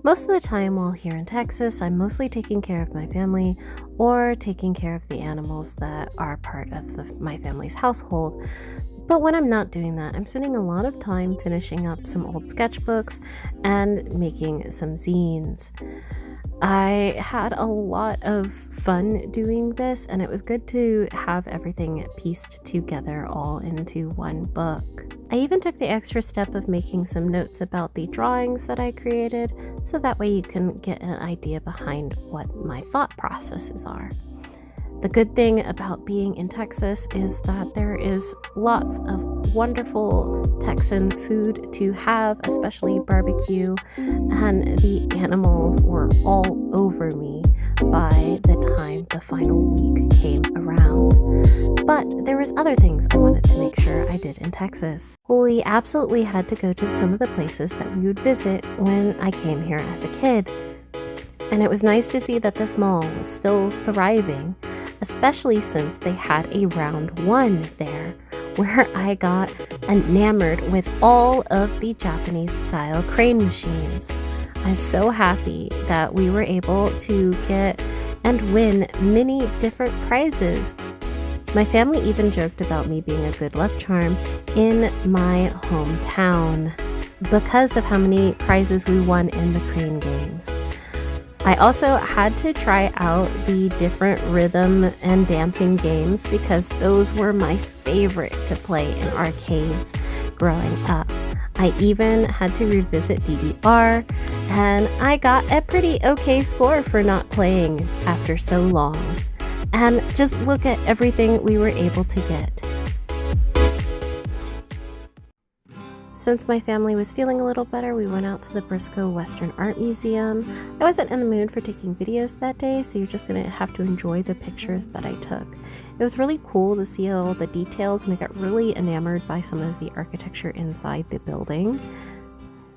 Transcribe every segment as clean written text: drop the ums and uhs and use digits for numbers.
Most of the time while here in Texas, I'm mostly taking care of my family or taking care of the animals that are part of my family's household. But when I'm not doing that, I'm spending a lot of time finishing up some old sketchbooks and making some zines. I had a lot of fun doing this, and it was good to have everything pieced together all into one book. I even took the extra step of making some notes about the drawings that I created, so that way you can get an idea behind what my thought processes are. The good thing about being in Texas is that there is lots of wonderful Texan food to have, especially barbecue, and the animals were all over me by the time the final week came around. But there was other things I wanted to make sure I did in Texas. We absolutely had to go to some of the places that we would visit when I came here as a kid. And it was nice to see that this mall was still thriving, especially since they had a round one there, where I got enamored with all of the Japanese style crane machines. I'm so happy that we were able to get and win many different prizes. My family even joked about me being a good luck charm in my hometown because of how many prizes we won in the crane games. I also had to try out the different rhythm and dancing games because those were my favorite to play in arcades growing up. I even had to revisit DDR, and I got a pretty okay score for not playing after so long. And just look at everything we were able to get. Since my family was feeling a little better, we went out to the Briscoe Western Art Museum. I wasn't in the mood for taking videos that day, so you're just gonna have to enjoy the pictures that I took. It was really cool to see all the details, and I got really enamored by some of the architecture inside the building.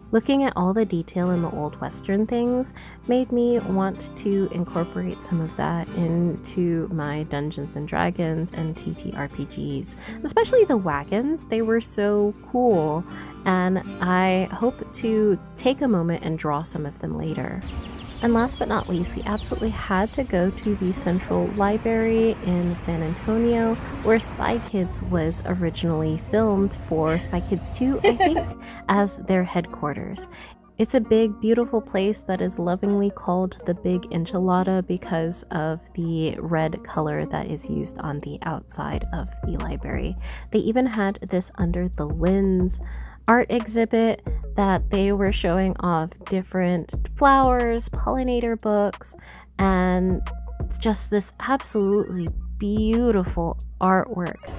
Looking at all the detail in the old Western things made me want to incorporate some of that into my Dungeons and Dragons and TTRPGs, especially the wagons. They were so cool, and I hope to take a moment and draw some of them later. And last but not least, we absolutely had to go to the Central Library in San Antonio, where Spy Kids was originally filmed for Spy Kids 2, I think, as their headquarters. It's a big, beautiful place that is lovingly called the Big Enchilada because of the red color that is used on the outside of the library. They even had this Under the Lens art exhibit that they were showing off different flowers, pollinator books, and just this absolutely beautiful artwork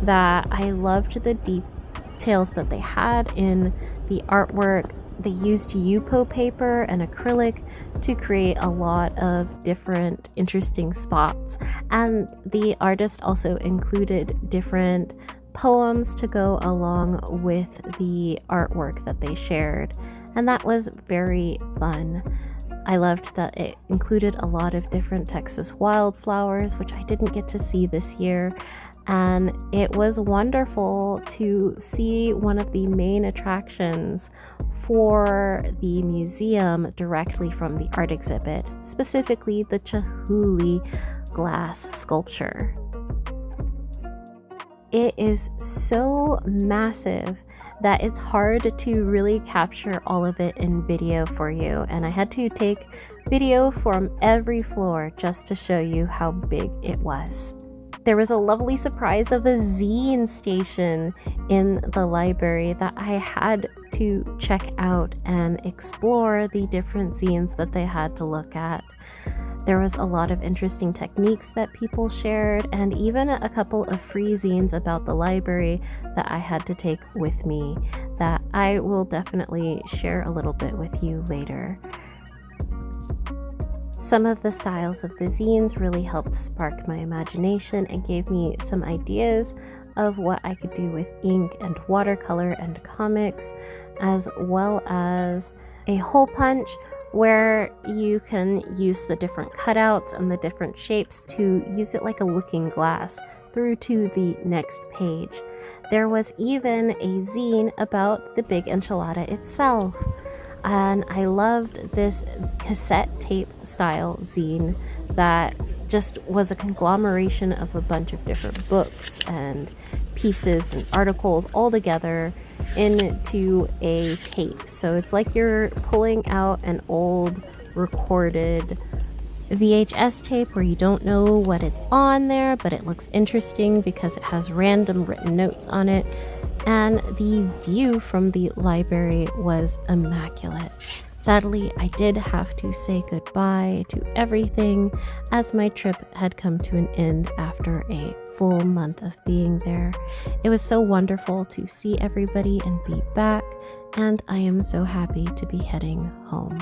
that I loved the details that they had in the artwork. They used Yupo paper and acrylic to create a lot of different interesting spots, and the artist also included different poems to go along with the artwork that they shared, and that was very fun. I loved that it included a lot of different Texas wildflowers, which I didn't get to see this year, and it was wonderful to see one of the main attractions for the museum directly from the art exhibit, specifically the Chihuly glass sculpture. It is so massive that it's hard to really capture all of it in video for you, and I had to take video from every floor just to show you how big it was. There was a lovely surprise of a zine station in the library that I had to check out and explore the different zines that they had to look at. There was a lot of interesting techniques that people shared, and even a couple of free zines about the library that I had to take with me that I will definitely share a little bit with you later. Some of the styles of the zines really helped spark my imagination and gave me some ideas of what I could do with ink and watercolor and comics, as well as a hole punch where you can use the different cutouts and the different shapes to use it like a looking glass through to the next page. There was even a zine about the Big Enchilada itself. And I loved this cassette tape style zine that just was a conglomeration of a bunch of different books and pieces and articles all together into a tape. So it's like you're pulling out an old recorded VHS tape where you don't know what it's on there, but it looks interesting because it has random written notes on it. And the view from the library was immaculate. Sadly, I did have to say goodbye to everything as my trip had come to an end after a full month of being there. It was so wonderful to see everybody and be back, and I am so happy to be heading home.